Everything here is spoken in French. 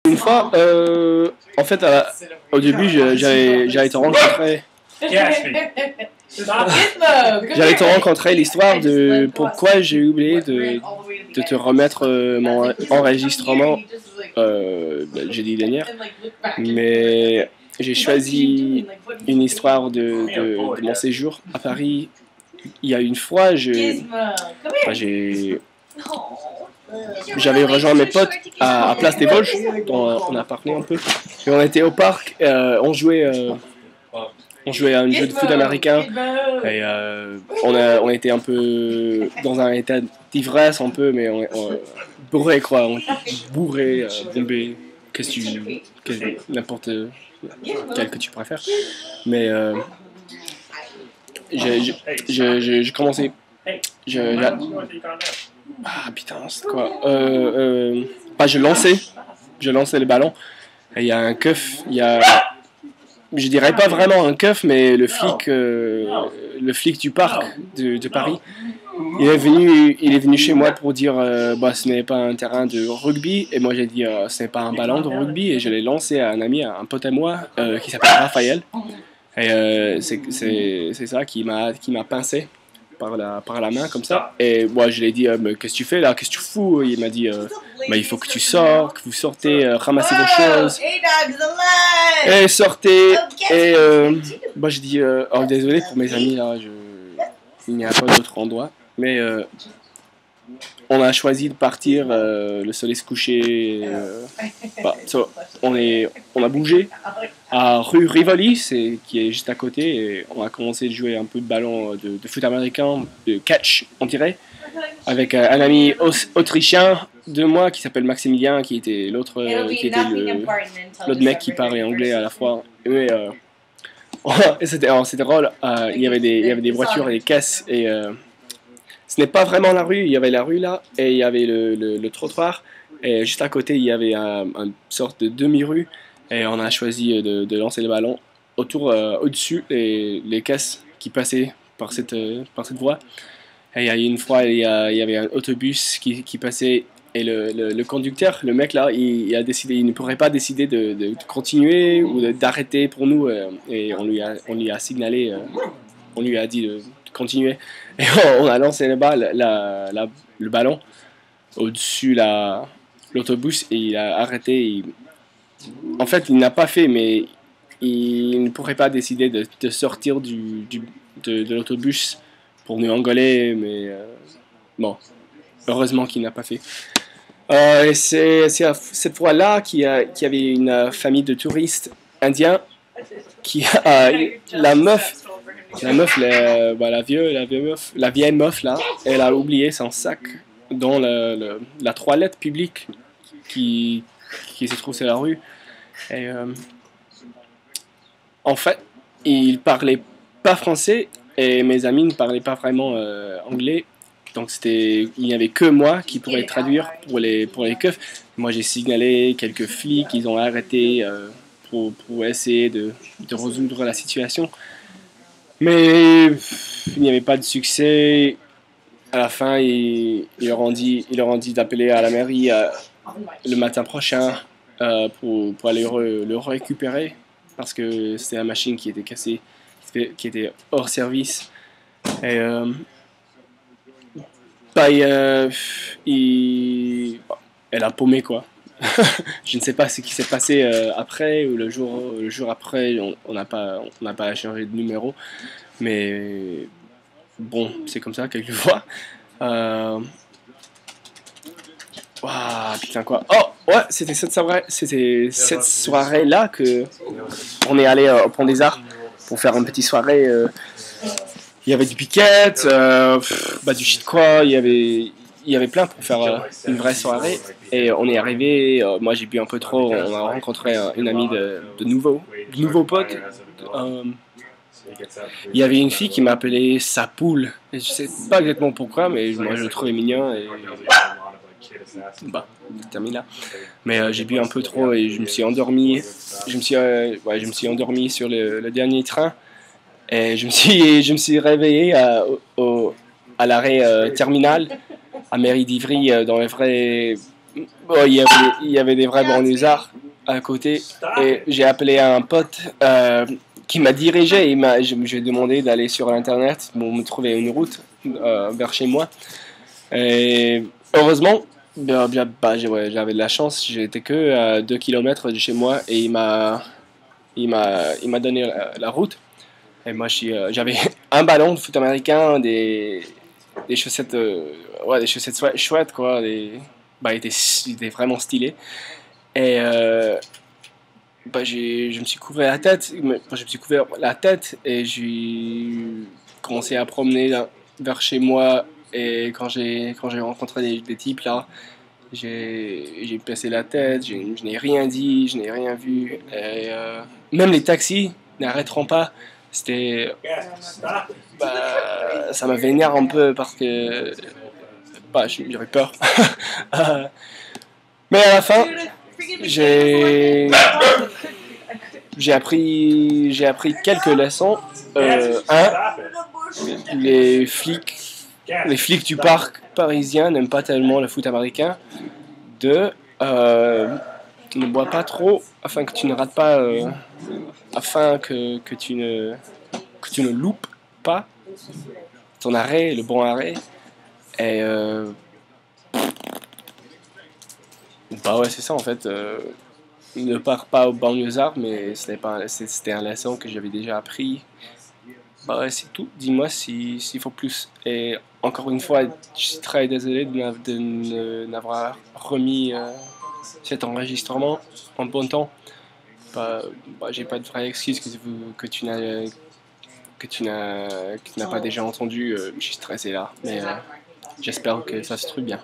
Une fois, en fait, au début, j'allais te rencontrer. J'allais te rencontrer l'histoire de pourquoi j'ai oublié de te remettre mon enregistrement jeudi dernier. Mais j'ai choisi une histoire de mon séjour à Paris. Il y a une fois, j'avais rejoint mes potes à Place des Vosges, dont on a parlé un peu. Et on était au parc, on jouait à un jeu de foot américain. Et on était un peu dans un état d'ivresse, un peu, mais on bourré, quoi. On bourré, bombé, n'importe quel que tu préfères. Mais j'ai commencé. Ah putain, c'est quoi je lançais le ballon. Et il y a un keuf, je dirais pas vraiment un keuf, mais le flic du parc de Paris, il est venu chez moi pour dire ce n'est pas un terrain de rugby, et moi j'ai dit ce n'est pas un ballon de rugby, et je l'ai lancé à un pote à moi qui s'appelle Raphaël, et c'est ça qui m'a pincé par la main comme ça, et moi je lui ai dit mais qu'est-ce que tu fais là, qu'est-ce que tu fous, il m'a dit il faut que tu sors, que vous sortez, ramassez vos choses et sortez, et j'ai dit désolé pour mes amis là, il n'y a pas d'autre endroit, mais on a choisi de partir, le soleil se couchait, on a bougé à rue Rivoli, qui est juste à côté, et on a commencé de jouer un peu de ballon de foot américain, de catch on dirait, avec un ami autrichien de moi qui s'appelle Maximilien, qui était l'autre mec qui parlait anglais à la fois. Et c'était drôle, il y avait des voitures et des caisses, et ce n'est pas vraiment la rue, il y avait la rue là, et il y avait le trottoir, et juste à côté il y avait une sorte de demi-rue, et on a choisi de lancer le ballon au-dessus les caisses qui passaient par cette voie. Et il y a une fois, il y avait un autobus qui passait, et le conducteur, le mec là, il ne pourrait pas décider de continuer ou d'arrêter pour nous, et on lui a signalé, on lui a dit de continuer, et on a lancé le ballon au-dessus l'autobus, et il a arrêté. En fait, il n'a pas fait, mais il ne pourrait pas décider de sortir de l'autobus pour nous engueuler, mais bon, heureusement qu'il n'a pas fait. Et c'est à cette fois-là qu'il y avait une famille de touristes indiens la vieille meuf là, elle a oublié son sac dans la toilette publique qui se trouve sur la rue. Et en fait, il parlait pas français, et mes amis ne parlaient pas vraiment anglais. Donc il n'y avait que moi qui pourrais traduire pour les keufs. Moi j'ai signalé quelques flics, ils ont arrêté pour essayer de résoudre la situation. Mais il n'y avait pas de succès. À la fin, ils leur ont dit d'appeler à la mairie le matin prochain pour aller le récupérer, parce que c'était la machine qui était cassée, qui était hors service. Et elle a paumé, quoi. Je ne sais pas ce qui s'est passé après, ou le jour après, on n'a pas changé de numéro, mais bon, c'est comme ça quelquefois. Putain quoi. Oh ouais, c'était cette soirée là que on est allé au Pont des Arts pour faire une petite soirée. Il y avait du piquette, du shit quoi, il y avait plein pour faire une vraie soirée. Et on est arrivé, moi j'ai bu un peu trop, on a rencontré une amie de nouveaux potes. Il y avait une fille qui m'appelait sa poule, et je sais pas exactement pourquoi, mais moi je le trouvais mignon, et terminé là. Mais j'ai bu un peu trop et je me suis endormi. Je me suis endormi sur le dernier train, et je me suis réveillé à l'arrêt terminal à Mairie d'Ivry, dans les vrais. Il y avait des vrais banlieusards. à côté et j'ai appelé un pote qui m'a dirigé. J'ai demandé d'aller sur l'internet pour me trouver une route vers chez moi. Et heureusement, j'avais de la chance. J'étais que à 2 km de chez moi et il m'a donné la route. Et moi, j'avais un ballon de foot américain, des chaussettes, ouais, des chaussettes chouettes, quoi. Il était vraiment stylé. Et je me suis couvert la tête. Je me suis couvert la tête et j'ai commencé à promener vers chez moi. Et quand j'ai rencontré des types là, j'ai passé la tête, je n'ai rien dit, je n'ai rien vu. Et même les taxis n'arrêteront pas. C'était. Ça m'a vénère un peu parce que. J'avais peur. Euh, mais à la fin, j'ai. J'ai appris quelques leçons. Les flics du parc parisien n'aiment pas tellement le foot américain. Deux, ne bois pas trop afin que tu ne rates pas, afin que tu ne loupes pas ton arrêt, le bon arrêt. Et ouais, c'est ça en fait. Ne pars pas au banlieusard, mais c'était un leçon que j'avais déjà appris. Ouais, c'est tout. Dis-moi s'il faut plus. Et encore une fois, je suis très désolé de n'avoir remis cet enregistrement en bon temps. J'ai pas de vraie excuse que tu n'as pas déjà entendu. Je suis stressé là, mais j'espère que ça se trouve bien.